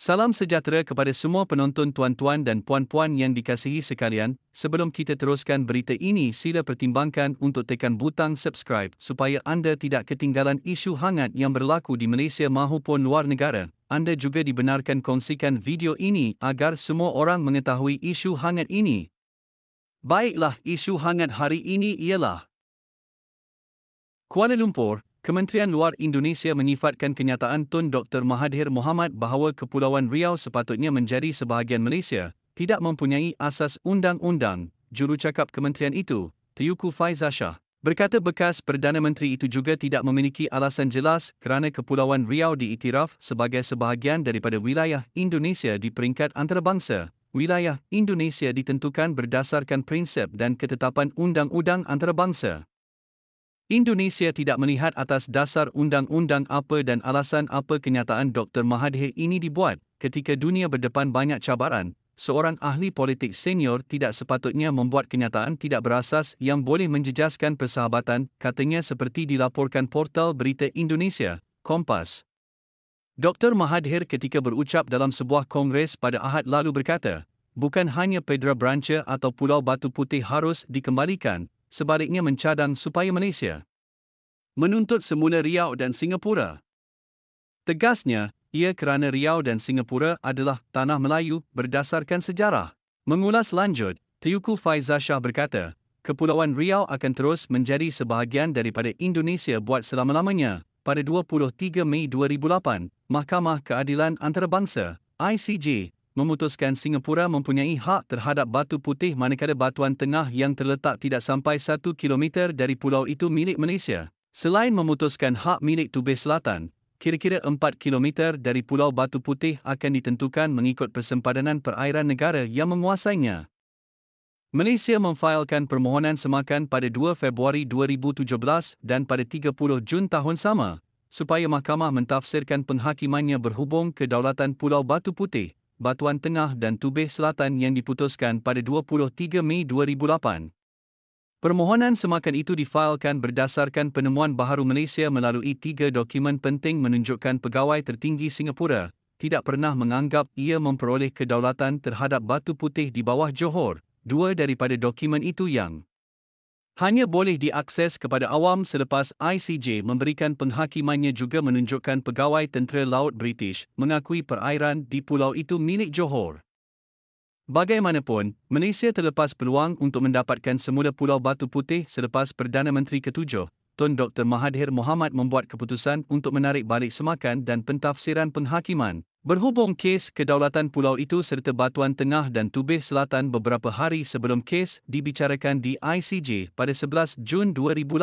Salam sejahtera kepada semua penonton tuan-tuan dan puan-puan yang dikasihi sekalian. Sebelum kita teruskan berita ini, sila pertimbangkan untuk tekan butang subscribe supaya anda tidak ketinggalan isu hangat yang berlaku di Malaysia maupun luar negara. Anda juga dibenarkan kongsikan video ini agar semua orang mengetahui isu hangat ini. Baiklah, isu hangat hari ini ialah Kuala Lumpur. Kementerian Luar Indonesia menyifatkan kenyataan Tun Dr. Mahathir Mohamad bahawa Kepulauan Riau sepatutnya menjadi sebahagian Malaysia, tidak mempunyai asas undang-undang. Jurucakap kementerian itu, Teuku Faizah Shah, berkata bekas Perdana Menteri itu juga tidak memiliki alasan jelas kerana Kepulauan Riau diiktiraf sebagai sebahagian daripada wilayah Indonesia di peringkat antarabangsa. Wilayah Indonesia ditentukan berdasarkan prinsip dan ketetapan undang-undang antarabangsa. Indonesia tidak melihat atas dasar undang-undang apa dan alasan apa kenyataan Dr. Mahathir ini dibuat. Ketika dunia berdepan banyak cabaran, seorang ahli politik senior tidak sepatutnya membuat kenyataan tidak berasas yang boleh menjejaskan persahabatan, katanya seperti dilaporkan portal berita Indonesia, Kompas. Dr. Mahathir ketika berucap dalam sebuah kongres pada Ahad lalu berkata, bukan hanya Pedra Branca atau Pulau Batu Putih harus dikembalikan, sebaliknya mencadang supaya Malaysia menuntut semula Riau dan Singapura. Tegasnya, ia kerana Riau dan Singapura adalah tanah Melayu berdasarkan sejarah. Mengulas lanjut, Teuku Faizah Shah berkata, Kepulauan Riau akan terus menjadi sebahagian daripada Indonesia buat selama-lamanya. Pada 23 Mei 2008, Mahkamah Keadilan Antarabangsa, ICJ, memutuskan Singapura mempunyai hak terhadap Batu Putih manakala Batuan Tengah yang terletak tidak sampai 1 kilometer dari pulau itu milik Malaysia. Selain memutuskan hak milik Tubeh Selatan, kira-kira 4 kilometer dari Pulau Batu Putih akan ditentukan mengikut persempadanan perairan negara yang menguasainya. Malaysia memfailkan permohonan semakan pada 2 Februari 2017 dan pada 30 Jun tahun sama, supaya mahkamah mentafsirkan penghakimannya berhubung kedaulatan Pulau Batu Putih, Batuan Tengah dan Tubeh Selatan yang diputuskan pada 23 Mei 2008. Permohonan semakan itu difailkan berdasarkan penemuan baharu Malaysia melalui 3 dokumen penting menunjukkan pegawai tertinggi Singapura tidak pernah menganggap ia memperoleh kedaulatan terhadap Batu Putih di bawah Johor. 2 daripada dokumen itu yang hanya boleh diakses kepada awam selepas ICJ memberikan penghakimannya juga menunjukkan pegawai tentera laut British mengakui perairan di pulau itu milik Johor. Bagaimanapun, Malaysia terlepas peluang untuk mendapatkan semula Pulau Batu Putih selepas Perdana Menteri ke-7, Tun Dr. Mahathir Mohamad membuat keputusan untuk menarik balik semakan dan pentafsiran penghakiman. Berhubung kes kedaulatan pulau itu serta Batuan Tengah dan Tubeh Selatan beberapa hari sebelum kes dibicarakan di ICJ pada 11 Jun 2018.